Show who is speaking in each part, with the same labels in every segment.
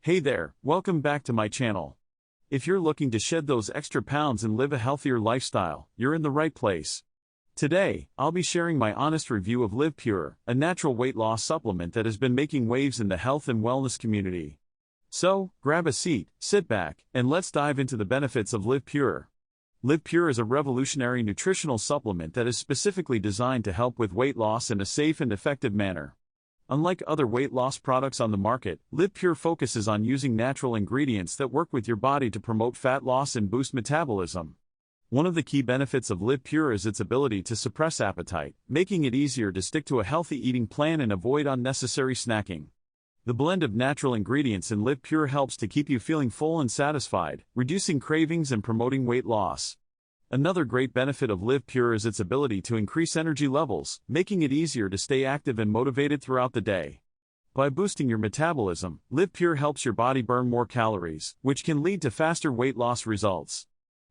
Speaker 1: Hey there, welcome back to my channel. If you're looking to shed those extra pounds and live a healthier lifestyle, you're in the right place. Today, I'll be sharing my honest review of Liv Pure, a natural weight loss supplement that has been making waves in the health and wellness community. So, grab a seat, sit back, and let's dive into the benefits of Liv Pure. Liv Pure is a revolutionary nutritional supplement that is specifically designed to help with weight loss in a safe and effective manner. Unlike other weight loss products on the market, Liv Pure focuses on using natural ingredients that work with your body to promote fat loss and boost metabolism. One of the key benefits of Liv Pure is its ability to suppress appetite, making it easier to stick to a healthy eating plan and avoid unnecessary snacking. The blend of natural ingredients in Liv Pure helps to keep you feeling full and satisfied, reducing cravings and promoting weight loss. Another great benefit of Liv Pure is its ability to increase energy levels, making it easier to stay active and motivated throughout the day. By boosting your metabolism, Liv Pure helps your body burn more calories, which can lead to faster weight loss results.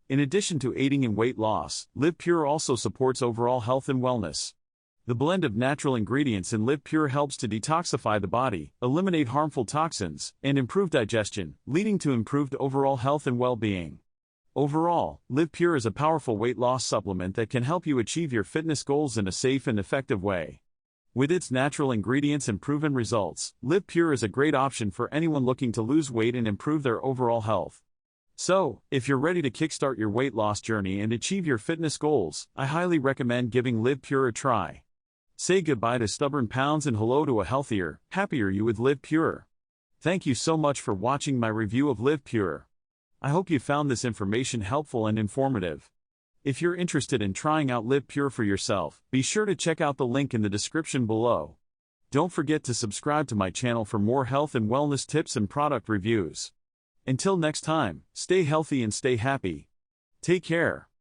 Speaker 1: In addition to aiding in weight loss, Liv Pure also supports overall health and wellness. The blend of natural ingredients in Liv Pure helps to detoxify the body, eliminate harmful toxins, and improve digestion, leading to improved overall health and well-being. Overall, Liv Pure is a powerful weight loss supplement that can help you achieve your fitness goals in a safe and effective way. With its natural ingredients and proven results, Liv Pure is a great option for anyone looking to lose weight and improve their overall health. So, if you're ready to kickstart your weight loss journey and achieve your fitness goals, I highly recommend giving Liv Pure a try. Say goodbye to stubborn pounds and hello to a healthier, happier you with Liv Pure. Thank you so much for watching my review of Liv Pure. I hope you found this information helpful and informative. If you're interested in trying out Liv Pure for yourself, be sure to check out the link in the description below. Don't forget to subscribe to my channel for more health and wellness tips and product reviews. Until next time, stay healthy and stay happy. Take care.